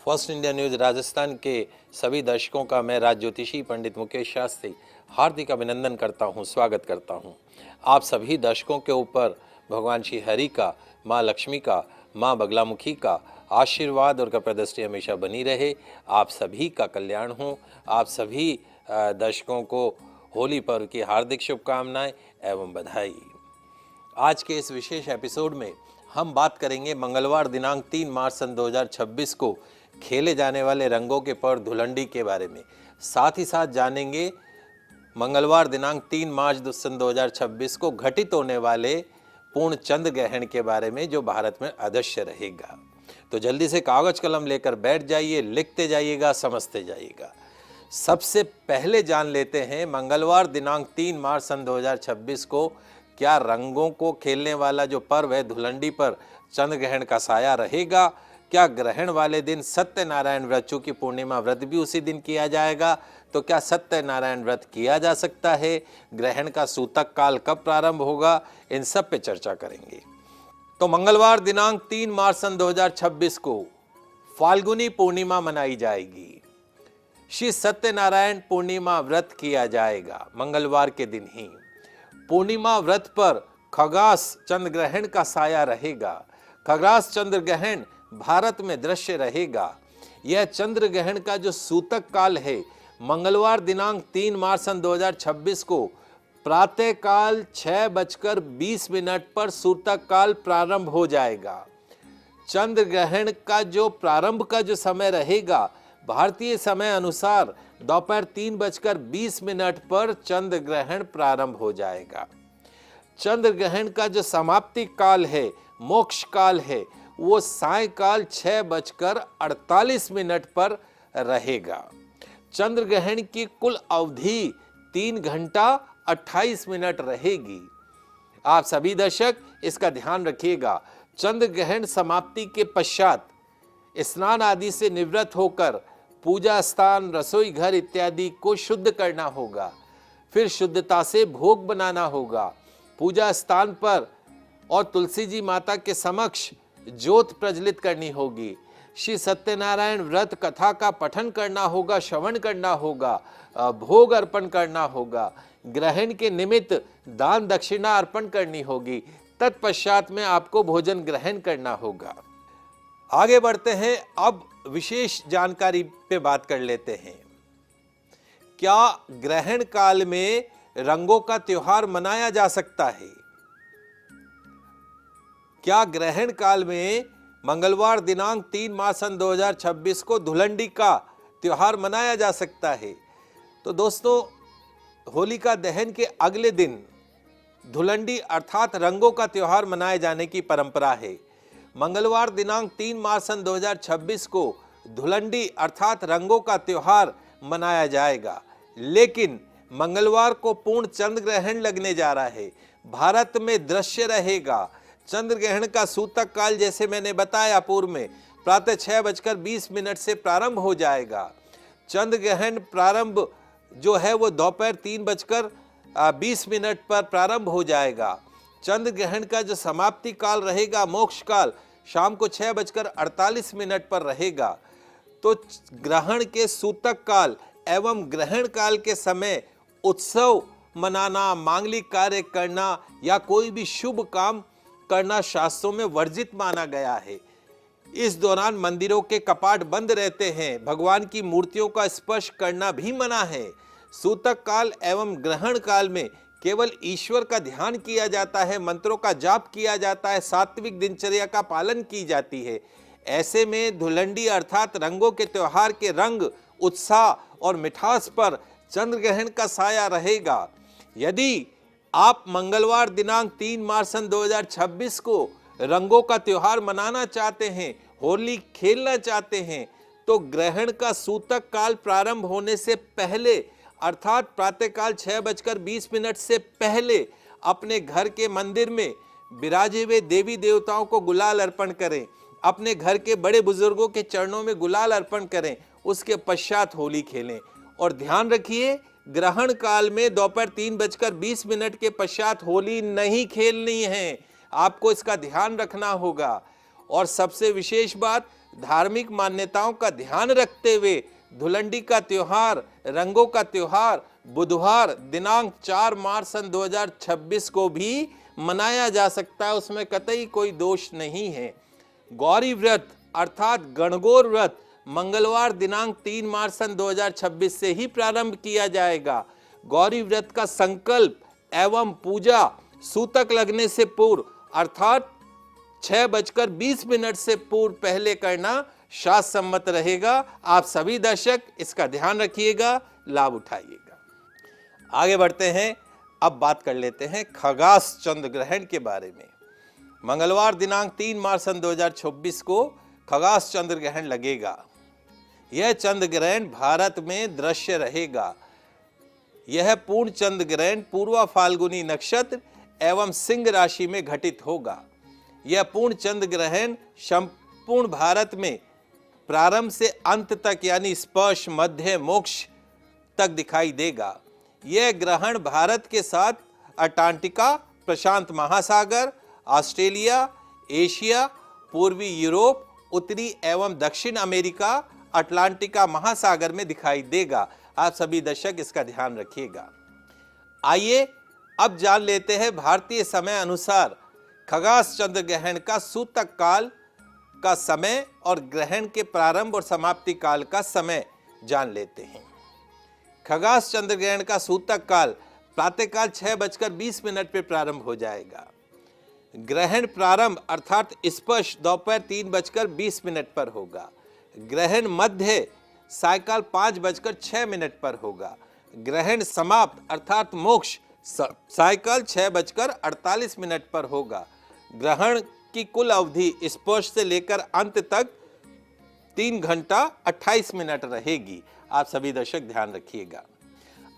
First India news Rajasthan के सभी दर्शकों का मैं राज ज्योतिषी पंडित मुकेश शास्त्री हार्दिक अभिनंदन करता हूं, स्वागत करता हूं। आप सभी दर्शकों के ऊपर भगवान श्री हरि का, माँ लक्ष्मी का, माँ बगलामुखी का आशीर्वाद और कृपा दृष्टि हमेशा बनी रहे। आप सभी का कल्याण हो। आप सभी दर्शकों को होली पर्व की हार्दिक शुभकामनाएं एवं बधाई। आज के इस विशेष एपिसोड में हम बात करेंगे मंगलवार दिनांक 3 मार्च सन 2026 को खेले जाने वाले रंगों के पर्व धुलंडी के बारे में। साथ ही साथ जानेंगे मंगलवार दिनांक 3 मार्च सन 2026 को घटित होने वाले पूर्ण चंद्र ग्रहण के बारे में, जो भारत में अदृश्य रहेगा। तो जल्दी से कागज कलम लेकर बैठ जाइए, लिखते जाइएगा, समझते जाइएगा। सबसे पहले जान लेते हैं मंगलवार दिनांक 3 मार्च सन 2026 को क्या रंगों को खेलने वाला जो पर्व है धुलंडी पर चंद्र ग्रहण का साया रहेगा। क्या ग्रहण वाले दिन सत्यनारायण व्रत, चूंकि पूर्णिमा व्रत भी उसी दिन किया जाएगा, तो क्या सत्यनारायण व्रत किया जा सकता है। ग्रहण का सूतक काल कब प्रारंभ होगा, इन सब पे चर्चा करेंगे। तो मंगलवार दिनांक 3 मार्च सन 2026 को फाल्गुनी पूर्णिमा मनाई जाएगी। श्री सत्यनारायण पूर्णिमा व्रत किया जाएगा मंगलवार के दिन ही। पूर्णिमा व्रत पर खगास चंद्र ग्रहण का साया रहेगा। खगास चंद्र ग्रहण भारत में दृश्य रहेगा। यह चंद्र ग्रहण का जो सूतक काल है मंगलवार दिनांक 3 मार्च सन 2026 को प्रातः काल 6:20 पर सूतक काल प्रारंभ हो जाएगा। चंद्र ग्रहण का जो प्रारंभ का जो समय रहेगा भारतीय समय अनुसार दोपहर 3:20 पर चंद्र ग्रहण प्रारंभ हो जाएगा। चंद्र ग्रहण का जो समाप्ति काल है, मोक्ष काल है, वो सायंकाल 6:48 पर रहेगा। चंद्र ग्रहण की कुल अवधि 3 घंटा 28 मिनट रहेगी। आप सभी दर्शक इसका ध्यान रखिएगा। चंद्र ग्रहण समाप्ति के पश्चात स्नान आदि से निवृत्त होकर पूजा स्थान, रसोई घर इत्यादि को शुद्ध करना होगा। फिर शुद्धता से भोग बनाना होगा। पूजा स्थान पर और तुलसी जी माता के समक्ष ज्योत प्रज्वलित करनी होगी। श्री सत्यनारायण व्रत कथा का पठन करना होगा, श्रवण करना होगा, भोग अर्पण करना होगा। ग्रहण के निमित्त दान दक्षिणा अर्पण करनी होगी। तत्पश्चात में आपको भोजन ग्रहण करना होगा। आगे बढ़ते हैं। अब विशेष जानकारी पे बात कर लेते हैं। क्या ग्रहण काल में रंगों का त्योहार मनाया जा सकता है? क्या ग्रहण काल में मंगलवार दिनांक 3 मार्च सन 2026 को धुलंडी का त्योहार मनाया जा सकता है? तो दोस्तों, होलिका दहन के अगले दिन धुलंडी अर्थात रंगों का त्योहार मनाए जाने की परंपरा है। मंगलवार दिनांक 3 मार्च सन 2026 को धुलंडी अर्थात रंगों का त्योहार मनाया जाएगा। लेकिन मंगलवार को पूर्ण चंद्र ग्रहण लगने जा रहा है। भारत में दृश्य रहेगा। चंद्र ग्रहण का सूतक काल जैसे मैंने बताया पूर्व में प्रातः 6:20 से प्रारंभ हो जाएगा। चंद्र ग्रहण प्रारंभ जो है वो दोपहर 3:20 पर प्रारंभ हो जाएगा। चंद्र ग्रहण का जो समाप्ति काल रहेगा, मोक्ष काल, शाम को 6:48 पर रहेगा। तो ग्रहण के सूतक काल एवं ग्रहण काल के समय उत्सव मनाना, मांगलिक कार्य करना या कोई भी शुभ काम करना शास्त्रों में वर्जित माना गया है। इस दौरान मंदिरों के कपाट बंद रहते हैं। भगवान की मूर्तियों का स्पर्श करना भी मना है। सूतक काल एवं ग्रहण काल में केवल ईश्वर का ध्यान किया जाता है, मंत्रों का जाप किया जाता है, सात्विक दिनचर्या का पालन की जाती है। ऐसे में धुलंडी अर्थात रंगों के त्योहार के रंग, उत्साह और मिठास पर चंद्र ग्रहण का साया रहेगा। यदि आप मंगलवार दिनांक 3 मार्च सन 2026 को रंगों का त्योहार मनाना चाहते हैं, होली खेलना चाहते हैं, तो ग्रहण का सूतक काल प्रारंभ होने से पहले अर्थात प्रातःकाल 6:20 से पहले अपने घर के मंदिर में विराजे हुए देवी देवताओं को गुलाल अर्पण करें। अपने घर के बड़े बुजुर्गों के चरणों में गुलाल अर्पण करें। उसके पश्चात होली खेलें। और ध्यान रखिए, ग्रहण काल में दोपहर 3:20 के पश्चात होली नहीं खेलनी है। आपको इसका ध्यान रखना होगा। और सबसे विशेष बात, धार्मिक मान्यताओं का ध्यान रखते हुए धुलंडी का त्योहार, रंगों का त्योहार बुधवार दिनांक 4 मार्च सन 2026 को भी मनाया जा सकता है, उसमें कतई कोई दोष नहीं है। गौरी व्रत अर्थात गणगौर व्रत मंगलवार दिनांक 3 मार्च सन 2026 से ही प्रारंभ किया जाएगा। गौरी व्रत का संकल्प एवं पूजा सूतक लगने से पूर्व अर्थात 6:20 से पूर्व पहले करना शास्त्र सम्मत रहेगा। आप सभी दर्शक इसका ध्यान रखिएगा, लाभ उठाइएगा। आगे बढ़ते हैं, अब बात कर लेते हैं खगास चंद्र ग्रहण के बारे में। मंगलवार दिनांक 3 मार्च सन 2026 को खगास चंद्र ग्रहण लगेगा। यह चंद्र ग्रहण भारत में दृश्य रहेगा। यह पूर्ण चंद्र ग्रहण पूर्वा फाल्गुनी नक्षत्र एवं सिंह राशि में घटित होगा। यह पूर्ण चंद्र ग्रहण संपूर्ण भारत में प्रारंभ से अंत तक यानी स्पर्श मध्य मोक्ष तक दिखाई देगा। यह ग्रहण भारत के साथ अंटार्कटिका, प्रशांत महासागर, ऑस्ट्रेलिया, एशिया, पूर्वी यूरोप, उत्तरी एवं दक्षिण अमेरिका, अटलांटिका महासागर में दिखाई देगा। आप सभी दर्शक इसका ध्यान रखिएगा। आइए अब जान लेते हैं भारतीय समय अनुसार खगास चंद्र ग्रहण का सूतक काल का समय और ग्रहण के प्रारंभ और समाप्ति काल का समय जान लेते हैं। खगास चंद्र ग्रहण का सूतक काल प्रातःकाल 6:20 पर प्रारंभ हो जाएगा। ग्रहण प्रारंभ अर्थात स्पर्श दोपहर 3:20 पर होगा। ग्रहण मध्य सायकाल 5:06 पर होगा। ग्रहण समाप्त अर्थात मोक्ष सायकाल 6:48 पर होगा। ग्रहण की कुल अवधि स्पर्श से लेकर अंत तक 3 घंटा 28 मिनट रहेगी। आप सभी दर्शक ध्यान रखिएगा।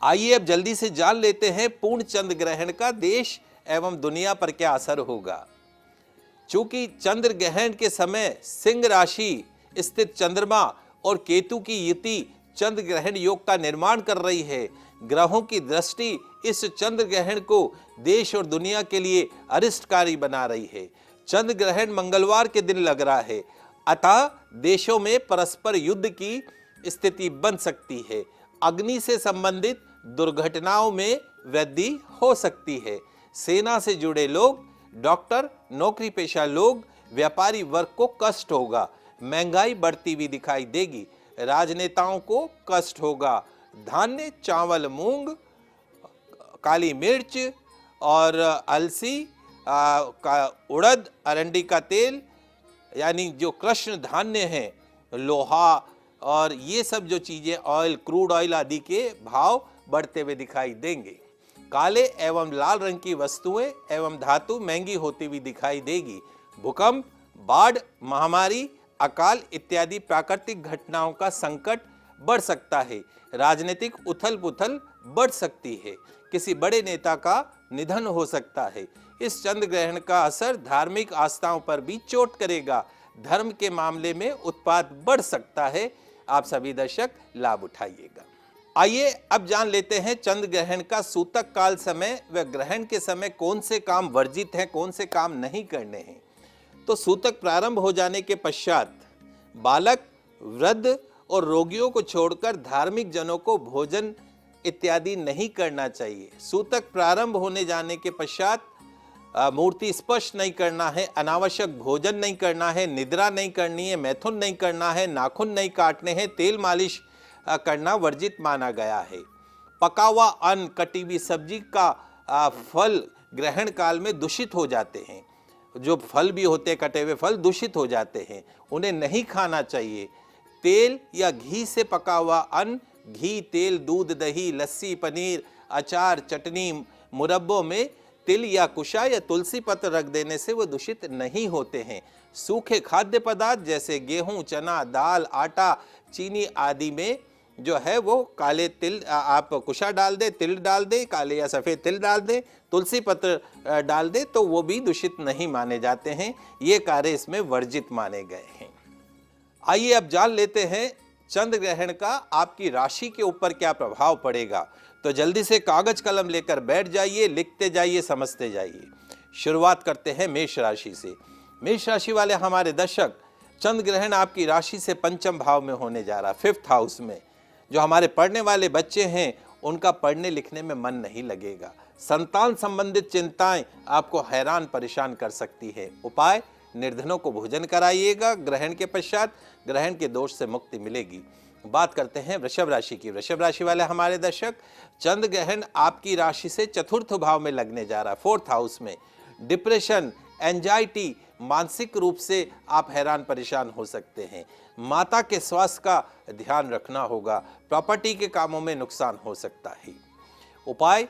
आइए अब जल्दी से जान लेते हैं पूर्ण चंद्र ग्रहण का देश एवं दुनिया पर क्या असर होगा। चूंकि चंद्र ग्रहण के समय सिंह राशि स्थित चंद्रमा और केतु की युति चंद्र ग्रहण योग का निर्माण कर रही है, ग्रहों की दृष्टि इस चंद्र ग्रहण को देश और दुनिया के लिए अरिष्टकारी बना रही है। चंद्र ग्रहण मंगलवार के दिन लग रहा है, अतः देशों में परस्पर युद्ध की स्थिति बन सकती है। अग्नि से संबंधित दुर्घटनाओं में वृद्धि हो सकती है। सेना से जुड़े लोग, डॉक्टर, नौकरी पेशा लोग, व्यापारी वर्ग को कष्ट होगा। महंगाई बढ़ती हुई दिखाई देगी। राजनेताओं को कष्ट होगा। धान्य, चावल, मूंग, काली मिर्च और अलसी, उड़द, अरंडी का तेल यानी जो कृष्ण धान्य हैं, लोहा और ये सब जो चीजें ऑयल, क्रूड ऑयल आदि के भाव बढ़ते हुए दिखाई देंगे। काले एवं लाल रंग की वस्तुएं एवं धातु महंगी होती हुई दिखाई देगी। भूकंप, बाढ़, महामारी, अकाल इत्यादि प्राकृतिक घटनाओं का संकट बढ़ सकता है। राजनीतिक उथल पुथल बढ़ सकती है। किसी बड़े नेता का निधन हो सकता है। इस चंद्र ग्रहण का असर धार्मिक आस्थाओं पर भी चोट करेगा। धर्म के मामले में उत्पात बढ़ सकता है। आप सभी दर्शक लाभ उठाइएगा। आइए अब जान लेते हैं चंद्र ग्रहण का सूतक काल समय व ग्रहण के समय कौन से काम वर्जित हैं, कौन से काम नहीं करने हैं। तो सूतक प्रारंभ हो जाने के पश्चात बालक, वृद्ध और रोगियों को छोड़कर धार्मिक जनों को भोजन इत्यादि नहीं करना चाहिए। सूतक प्रारंभ होने जाने के पश्चात मूर्ति स्पर्श नहीं करना है, अनावश्यक भोजन नहीं करना है, निद्रा नहीं करनी है, मैथुन नहीं करना है, नाखून नहीं काटने हैं, तेल मालिश करना वर्जित माना गया है। पका हुआ अन्न, कटी हुई सब्जी का फल ग्रहण काल में दूषित हो जाते हैं। जो फल भी होते हैं, कटे हुए फल दूषित हो जाते हैं, उन्हें नहीं खाना चाहिए। तेल या घी से पका हुआ अन्न, घी, तेल, दूध, दही, लस्सी, पनीर, अचार, चटनी, मुरब्बों में तिल या कुशा या तुलसी पत्र रख देने से वो दूषित नहीं होते हैं। सूखे खाद्य पदार्थ जैसे गेहूं, चना, दाल, आटा, चीनी आदि में जो है वो काले तिल आप कुशा डाल दे, तिल डाल दे, काले या सफ़ेद तिल डाल दे, तुलसी पत्र डाल दे तो वो भी दूषित नहीं माने जाते हैं। ये कार्य इसमें वर्जित माने गए हैं। आइए अब जान लेते हैं चंद्र ग्रहण का आपकी राशि के ऊपर क्या प्रभाव पड़ेगा। तो जल्दी से कागज कलम लेकर बैठ जाइए, लिखते जाइए, समझते जाइए। शुरुआत करते हैं मेष राशि से। मेष राशि वाले हमारे दर्शक चंद्र ग्रहण आपकी राशि से पंचम भाव में होने जा रहा है, 5th हाउस में। जो हमारे पढ़ने वाले बच्चे हैं उनका पढ़ने लिखने में मन नहीं लगेगा। संतान संबंधित चिंताएं आपको हैरान परेशान कर सकती है। उपाय, निर्धनों को भोजन कराइएगा। ग्रहण के पश्चात ग्रहण के दोष से मुक्ति मिलेगी। बात करते हैं वृषभ राशि की। वृषभ राशि वाले हमारे दर्शक, चंद्र ग्रहण आपकी राशि से चतुर्थ भाव में लगने जा रहा है, 4th हाउस में। डिप्रेशन, एंजाइटी, मानसिक रूप से आप हैरान परेशान हो सकते हैं। माता के स्वास्थ्य का ध्यान रखना होगा। प्रॉपर्टी के कामों में नुकसान हो सकता है। उपाय,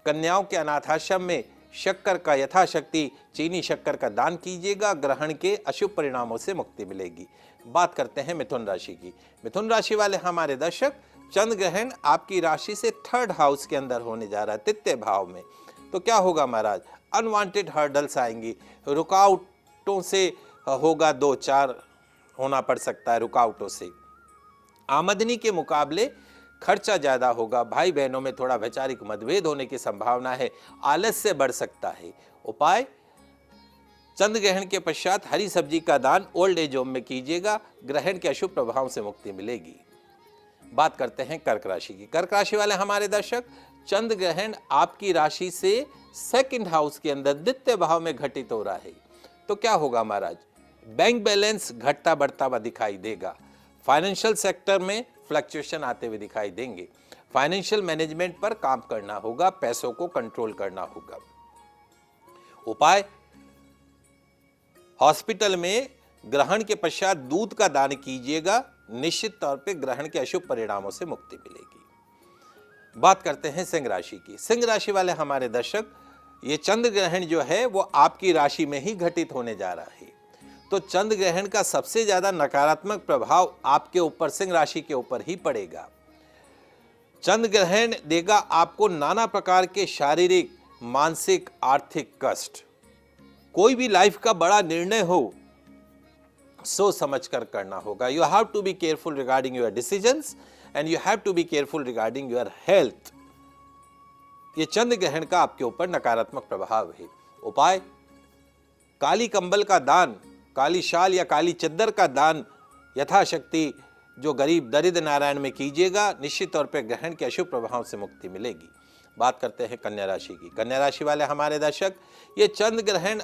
कन्याओं के अनाथाश्रम में शक्कर का यथाशक्ति चीनी शक्कर का दान कीजिएगा। ग्रहण के अशुभ परिणामों से मुक्ति मिलेगी। बात करते हैं मिथुन राशि की। मिथुन राशि वाले हमारे दर्शक, चंद्र ग्रहण आपकी राशि से 3rd हाउस के अंदर होने जा रहा है, 3य भाव में। तो क्या होगा महाराज, अनवांटेड हर्डल्स आएंगी, रुकावटों से होगा, 2-4 होना पड़ सकता है रुकावटों से। आमदनी के मुकाबले खर्चा ज्यादा होगा। भाई बहनों में थोड़ा वैचारिक मतभेद होने की संभावना है। आलस्य बढ़ सकता है। उपाय, चंद्र ग्रहण के पश्चात हरी सब्जी का दान ओल्ड एज होम में कीजिएगा। ग्रहण के अशुभ प्रभाव से मुक्ति मिलेगी। बात करते हैं कर्क राशि की। कर्क राशि वाले हमारे दर्शक, चंद्र ग्रहण आपकी राशि से 2nd हाउस के अंदर 2य भाव में घटित हो रहा है। तो क्या होगा महाराज, बैंक बैलेंस घटता बढ़ता हुआ दिखाई देगा। फाइनेंशियल सेक्टर में फ्लक्चुएशन आते हुए दिखाई देंगे। फाइनेंशियल मैनेजमेंट पर काम करना होगा, पैसों को कंट्रोल करना होगा। उपाय, हॉस्पिटल में ग्रहण के पश्चात दूध का दान कीजिएगा। निश्चित तौर पे ग्रहण के अशुभ परिणामों से मुक्ति मिलेगी। बात करते हैं सिंह राशि की। सिंह राशि वाले हमारे दर्शक, ये चंद्र ग्रहण जो है वो आपकी राशि में ही घटित होने जा रहा है। तो चंद्र ग्रहण का सबसे ज्यादा नकारात्मक प्रभाव आपके ऊपर, सिंह राशि के ऊपर ही पड़ेगा। चंद्र ग्रहण देगा आपको नाना प्रकार के शारीरिक, मानसिक, आर्थिक कष्ट। कोई भी लाइफ का बड़ा निर्णय हो, सोच समझ कर करना होगा। You have to be careful regarding your decisions and you have to be careful regarding your health. ये चंद्र ग्रहण का आपके ऊपर नकारात्मक प्रभाव है। उपाय, काली कंबल का दान, काली शाल या काली चद्दर का दान यथाशक्ति जो गरीब दरिद्र नारायण में कीजिएगा। निश्चित तौर पर ग्रहण के अशुभ प्रभाव से मुक्ति मिलेगी। बात करते हैं कन्या राशि की। कन्या राशि वाले हमारे दर्शक, ये चंद्र ग्रहण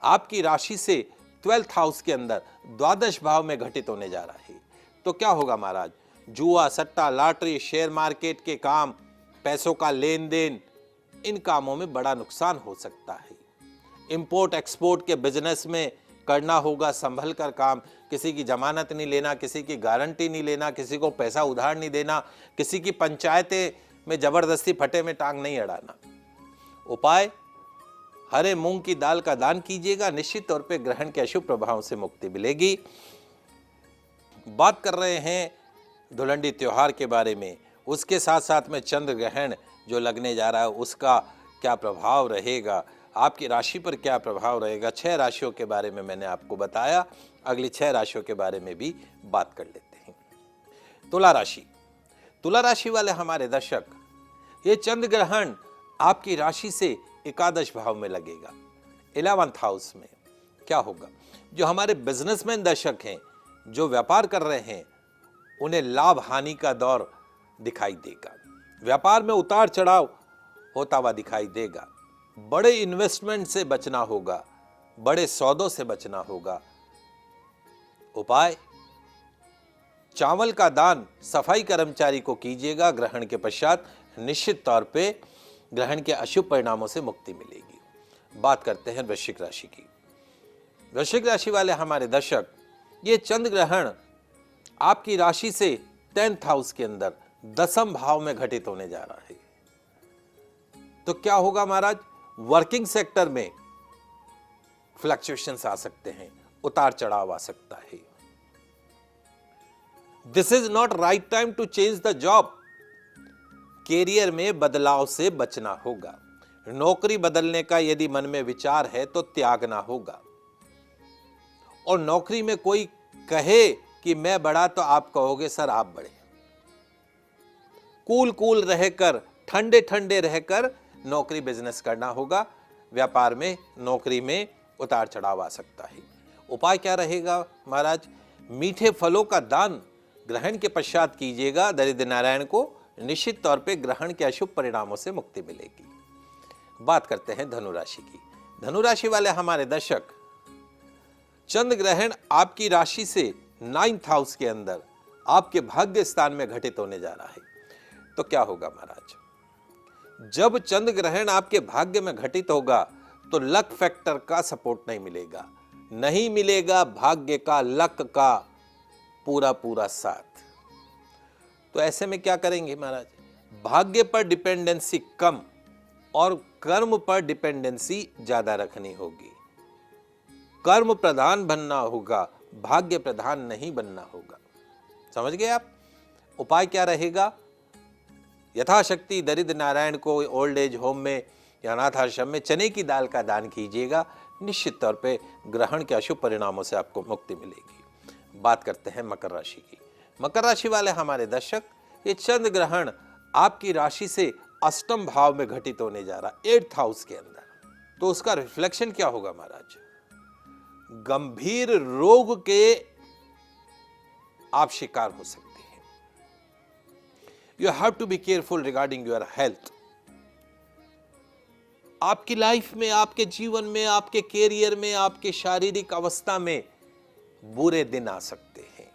आपकी राशि से 12th हाउस के अंदर 12 भाव में घटित होने जा रहा है। तो क्या होगा महाराज, जुआ, सट्टा, लॉटरी, शेयर मार्केट के काम, पैसों का लेन देन, इन कामों में बड़ा नुकसान हो सकता है। इंपोर्ट एक्सपोर्ट के बिजनेस में करना होगा संभल कर काम। किसी की जमानत नहीं लेना, किसी की गारंटी नहीं लेना, किसी को पैसा उधार नहीं देना, किसी की पंचायतें में जबरदस्ती फटे में टांग नहीं अड़ाना। उपाय, हरे मूंग की दाल का दान कीजिएगा। निश्चित तौर पे ग्रहण के अशुभ प्रभाव से मुक्ति मिलेगी। बात कर रहे हैं धुलंडी त्योहार के बारे में। उसके साथ साथ में चंद्र ग्रहण जो लगने जा रहा है उसका क्या प्रभाव रहेगा, आपकी राशि पर क्या प्रभाव रहेगा। 6 राशियों के बारे में मैंने आपको बताया। अगली 6 राशियों के बारे में भी बात कर लेते हैं। तुला राशि। तुला राशि वाले हमारे दर्शक, ये चंद्र ग्रहण आपकी राशि से 11 भाव में लगेगा, 11th हाउस में। क्या होगा, जो हमारे बिजनेसमैन दर्शक हैं, जो व्यापार कर रहे हैं, उन्हें लाभ हानि का दौर दिखाई देगा। व्यापार में उतार चढ़ाव होता हुआ दिखाई देगा। बड़े इन्वेस्टमेंट से बचना होगा, बड़े सौदों से बचना होगा। उपाय, चावल का दान सफाई कर्मचारी को कीजिएगा। ग्रहण के पश्चात निश्चित तौर पे ग्रहण के अशुभ परिणामों से मुक्ति मिलेगी। बात करते हैं वृश्चिक राशि की। वृश्चिक राशि वाले हमारे दर्शक, ये चंद्र ग्रहण आपकी राशि से 10th हाउस के अंदर 10th भाव में घटित होने जा रहा है। तो क्या होगा महाराज, वर्किंग सेक्टर में फ्लक्चुएशंस आ सकते हैं, उतार चढ़ाव आ सकता है। This is not right time to change the job. Career में बदलाव से बचना होगा। नौकरी बदलने का यदि मन में विचार है तो त्यागना होगा। और नौकरी में कोई कहे कि मैं बड़ा तो आप कहोगे सर आप बड़े। कूल कूल रहकर, ठंडे ठंडे रहकर नौकरी बिजनेस करना होगा। व्यापार में, नौकरी में उतार चढ़ाव आ सकता है। उपाय क्या रहेगा महाराज? मीठे फलों का दान ग्रहण के पश्चात कीजिएगा। दरिद्र नारायण को निश्चित तौर पे ग्रहण के अशुभ परिणामों से मुक्ति मिलेगी। बात करते हैं धनु राशि की। धनु राशि वाले हमारे दर्शक, चंद्र ग्रहण आपकी राशि से 9th हाउस के अंदर आपके भाग्य स्थान में घटित होने जा रहा है। तो क्या होगा महाराज? जब चंद्र ग्रहण आपके भाग्य में घटित होगा तो लक फैक्टर का सपोर्ट नहीं मिलेगा, नहीं मिलेगा भाग्य का, लक का पूरा पूरा साथ। तो ऐसे में क्या करेंगे महाराज? भाग्य पर डिपेंडेंसी कम और कर्म पर डिपेंडेंसी ज्यादा रखनी होगी। कर्म प्रधान बनना होगा, भाग्य प्रधान नहीं बनना होगा। समझ गए आप? उपाय क्या रहेगा? यथाशक्ति दरिद्र नारायण को ओल्ड एज होम में या अनाथ आश्रम में चने की दाल का दान कीजिएगा। निश्चित तौर पे ग्रहण के अशुभ परिणामों से आपको मुक्ति मिलेगी। बात करते हैं मकर राशि की। मकर राशि वाले हमारे दर्शक, ये चंद्र ग्रहण आपकी राशि से अष्टम भाव में घटित होने जा रहा, 8th हाउस के अंदर। तो उसका रिफ्लेक्शन क्या होगा महाराज? गंभीर रोग के आप शिकार हो सकते हैं। You have to be careful regarding your health. आपकी लाइफ में, आपके जीवन में, आपके कैरियर में, आपके शारीरिक अवस्था में बुरे दिन आ सकते हैं।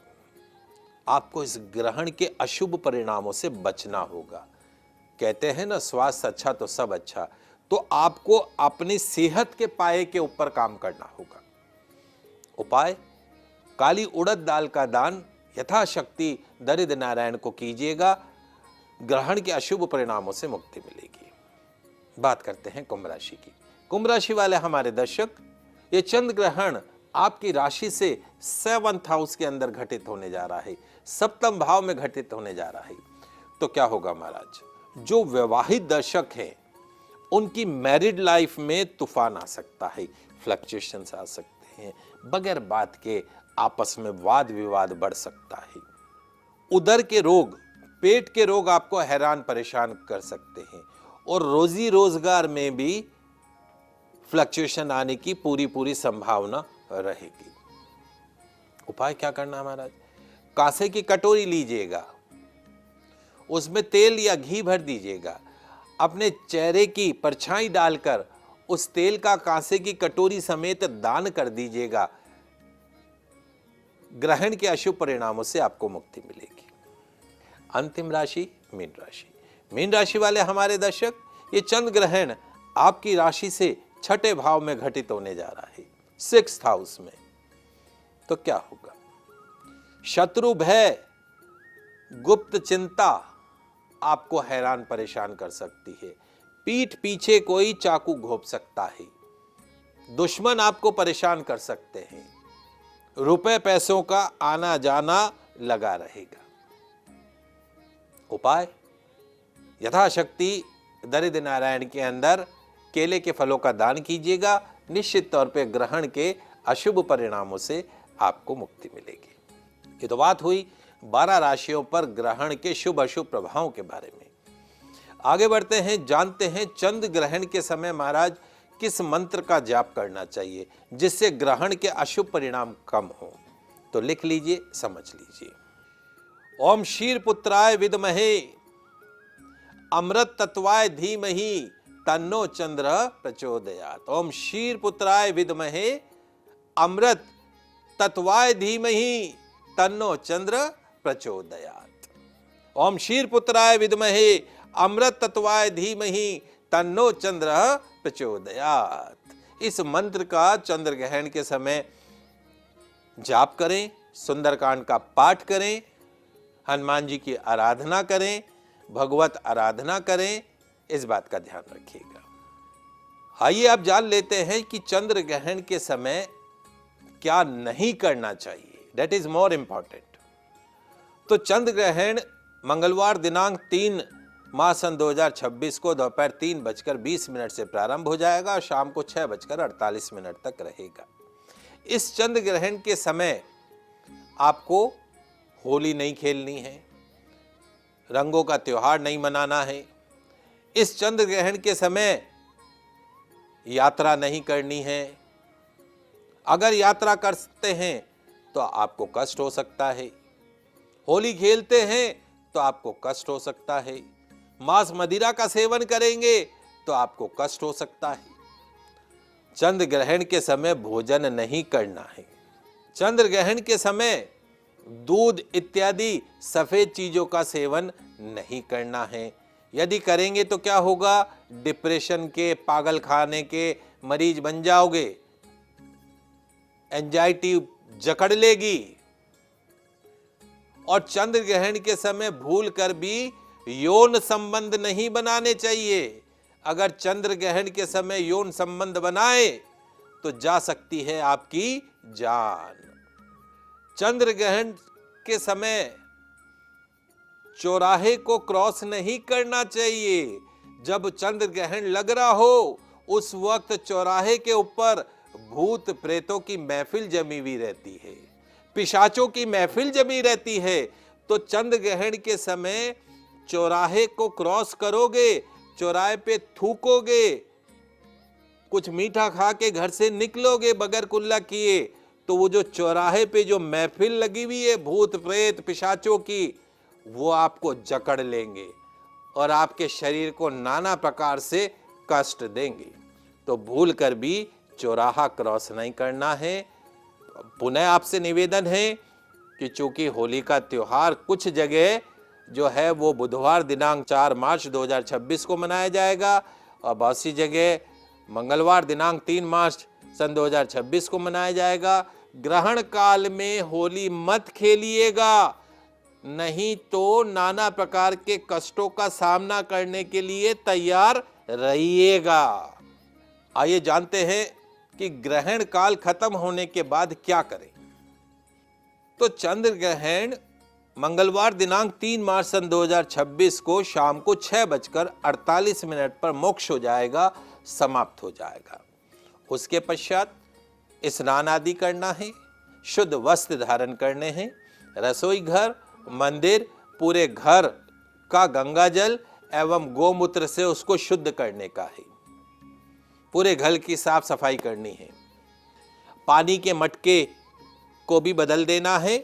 आपको इस ग्रहण के अशुभ परिणामों से बचना होगा। कहते हैं ना, स्वास्थ्य अच्छा तो सब अच्छा। तो आपको अपनी सेहत के पाए के ऊपर काम करना होगा। उपाय, काली उड़द दाल का दान यथाशक्ति दरिद्र नारायण को कीजिएगा। ग्रहण के अशुभ परिणामों से मुक्ति मिलेगी। बात करते हैं कुंभ राशि की। कुंभ राशि वाले हमारे दर्शक, ये चंद्र ग्रहण आपकी राशि से 7th हाउस के अंदर घटित होने जा रहा है, 7th भाव में घटित होने जा रहा है। तो क्या होगा महाराज? जो विवाहित दर्शक हैं उनकी मैरिड लाइफ में तूफान आ सकता है, फ्लक्चुएशंस आ सकते हैं, बगैर बात के आपस में वाद विवाद बढ़ सकता है। उदर के रोग, पेट के रोग आपको हैरान परेशान कर सकते हैं और रोजी रोजगार में भी फ्लक्चुएशन आने की पूरी संभावना रहेगी। उपाय क्या करना है महाराज? कांसे की कटोरी लीजिएगा, उसमें तेल या घी भर दीजिएगा, अपने चेहरे की परछाई डालकर उस तेल का कांसे की कटोरी समेत दान कर दीजिएगा। ग्रहण के अशुभ परिणामों से आपको मुक्ति मिलेगी। अंतिम राशि मीन राशि। मीन राशि वाले हमारे दर्शक, ये चंद्र ग्रहण आपकी राशि से 6ठे भाव में घटित होने जा रहा है, 6th हाउस में। तो क्या होगा? शत्रु भय, गुप्त चिंता आपको हैरान परेशान कर सकती है। पीठ पीछे कोई चाकू घोंप सकता है, दुश्मन आपको परेशान कर सकते हैं, रुपए पैसों का आना जाना लगा रहेगा। उपाय, यथाशक्ति दरिद्र नारायण के अंदर केले के फलों का दान कीजिएगा। निश्चित तौर पे ग्रहण के अशुभ परिणामों से आपको मुक्ति मिलेगी। ये तो बात हुई 12 राशियों पर ग्रहण के शुभ अशुभ प्रभावों के बारे में। आगे बढ़ते हैं, जानते हैं चंद्र ग्रहण के समय महाराज किस मंत्र का जाप करना चाहिए जिससे ग्रहण के अशुभ परिणाम कम हो। तो लिख लीजिए, समझ लीजिए। ओम क्षीरपुत्राय विद्महे अमृत तत्वाय धीमहि तन्नो चंद्र प्रचोदयात्। ओम क्षीरपुत्राय विद्महे अमृत तत्वाय धीमहि तन्नो चंद्र प्रचोदयात्। ओम क्षीरपुत्राय विद्महे अमृत तत्वाय धीमहि तन्नो चंद्र प्रचोदयात्। इस मंत्र का चंद्र ग्रहण के समय जाप करें, सुंदरकांड का पाठ करें, हनुमान जी की आराधना करें, भगवत आराधना करें। इस बात का ध्यान रखिएगा। आइए अब जान लेते हैं कि चंद्र ग्रहण के समय क्या नहीं करना चाहिए। That is more important. तो चंद्र ग्रहण मंगलवार दिनांक 3 मार्च सन 2026 को दोपहर 3:20 से प्रारंभ हो जाएगा और शाम को 6:48 तक रहेगा। इस चंद्र ग्रहण के समय आपको होली नहीं खेलनी है, रंगों का त्योहार नहीं मनाना है। इस चंद्र ग्रहण के समय यात्रा नहीं करनी है, अगर यात्रा करते हैं तो आपको कष्ट हो सकता है, होली खेलते हैं तो आपको कष्ट हो सकता है, मांस मदिरा का सेवन करेंगे तो आपको कष्ट हो सकता है। चंद्र ग्रहण के समय भोजन नहीं करना है। चंद्र ग्रहण के समय दूध इत्यादि सफेद चीजों का सेवन नहीं करना है। यदि करेंगे तो क्या होगा, डिप्रेशन के, पागल खाने के मरीज बन जाओगे, एंजाइटी जकड़ लेगी। और चंद्र ग्रहण के समय भूल कर भी यौन संबंध नहीं बनाने चाहिए। अगर चंद्र ग्रहण के समय यौन संबंध बनाए तो जा सकती है आपकी जान। चंद्र ग्रहण के समय चौराहे को क्रॉस नहीं करना चाहिए। जब चंद्र ग्रहण लग रहा हो उस वक्त चौराहे के ऊपर भूत प्रेतों की महफिल जमी हुई रहती है, पिशाचों की महफिल जमी रहती है। तो चंद्र ग्रहण के समय चौराहे को क्रॉस करोगे, चौराहे पे थूकोगे, कुछ मीठा खा के घर से निकलोगे बगैर कुल्ला किए, तो वो जो चौराहे पे जो महफिल लगी हुई है भूत प्रेत पिशाचों की, वो आपको जकड़ लेंगे और आपके शरीर को नाना प्रकार से कष्ट देंगे। तो भूल कर भी चौराहा क्रॉस नहीं करना है। पुनः आपसे निवेदन है कि चूंकि होली का त्योहार कुछ जगह जो है वो बुधवार दिनांक 4 मार्च 2026 को मनाया जाएगा और बहुत सी जगह मंगलवार दिनांक 3 मार्च सन 2026 को मनाया जाएगा। ग्रहण काल में होली मत खेलिएगा, नहीं तो नाना प्रकार के कष्टों का सामना करने के लिए तैयार रहिएगा। आइए जानते हैं कि ग्रहण काल खत्म होने के बाद क्या करें। तो चंद्र ग्रहण मंगलवार दिनांक 3 मार्च सन 2026 को शाम को 6:48 पर मोक्ष हो जाएगा, समाप्त हो जाएगा। उसके पश्चात स्नान आदि करना है, शुद्ध वस्त्र धारण करने हैं, रसोई घर, मंदिर, पूरे घर का गंगा जल एवं गोमूत्र से उसको शुद्ध करने का है। पूरे घर की साफ सफाई करनी है। पानी के मटके को भी बदल देना है,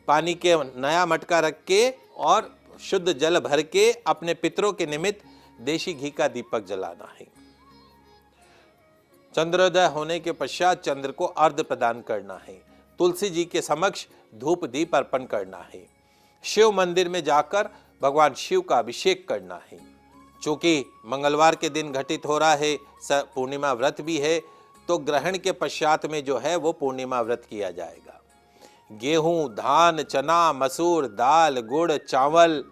पानी के नया मटका रख के और शुद्ध जल भर के अपने पितरों के निमित्त देशी घी का दीपक जलाना है। चंद्रोदय होने के पश्चात चंद्र को अर्घ्य प्रदान करना है। तुलसी जी के समक्ष धूप दीप अर्पण करना है। शिव मंदिर में जाकर भगवान शिव का अभिषेक करना है। चूंकि मंगलवार के दिन घटित हो रहा है, पूर्णिमा व्रत भी है, तो ग्रहण के पश्चात में जो है वो पूर्णिमा व्रत किया जाएगा। गेहूं, धान, चना, मसूर, दाल, गुड़, चावल,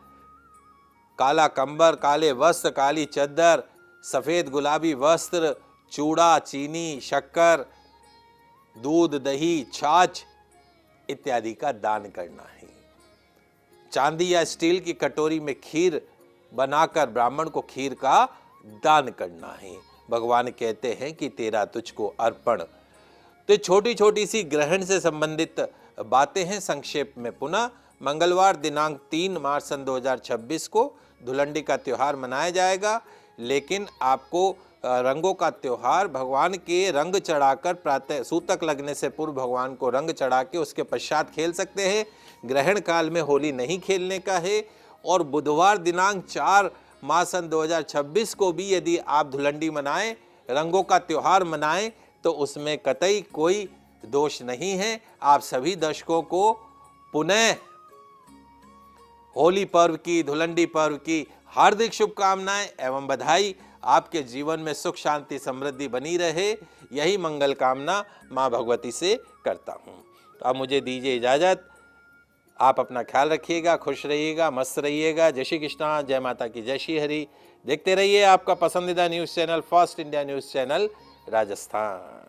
काला कंबर, काले वस्त्र, काली चद्दर, सफेद गुलाबी वस्त्र, चूड़ा, चीनी, शक्कर, दूध, दही, छाछ इत्यादि का दान करना है। चांदी या स्टील की कटोरी में खीर बनाकर ब्राह्मण को खीर का दान करना है। भगवान कहते हैं कि तेरा तुझको अर्पण। तो छोटी छोटी सी ग्रहण से संबंधित बातें हैं। संक्षेप में पुनः मंगलवार दिनांक 3 मार्च सन 2026 को धुलंडी का त्योहार मनाया जाएगा, लेकिन आपको रंगों का त्योहार भगवान के रंग चढ़ाकर प्रातः सूतक लगने से पूर्व भगवान को रंग चढ़ा के उसके पश्चात खेल सकते हैं। ग्रहण काल में होली नहीं खेलने का है। और बुधवार दिनांक 4 मार्च सन 2026 को भी यदि आप धुलंडी मनाएं, रंगों का त्योहार मनाएं, तो उसमें कतई कोई दोष नहीं है। आप सभी दर्शकों को पुनः होली पर्व की, धुलंडी पर्व की हार्दिक शुभकामनाएं एवं बधाई। आपके जीवन में सुख शांति समृद्धि बनी रहे, यही मंगल कामना माँ भगवती से करता हूँ। तो अब मुझे दीजिए इजाजत। आप अपना ख्याल रखिएगा, खुश रहिएगा, मस्त रहिएगा। जय श्री कृष्णा, जय माता की, जय श्री हरि। देखते रहिए आपका पसंदीदा news channel first India news channel Rajasthan.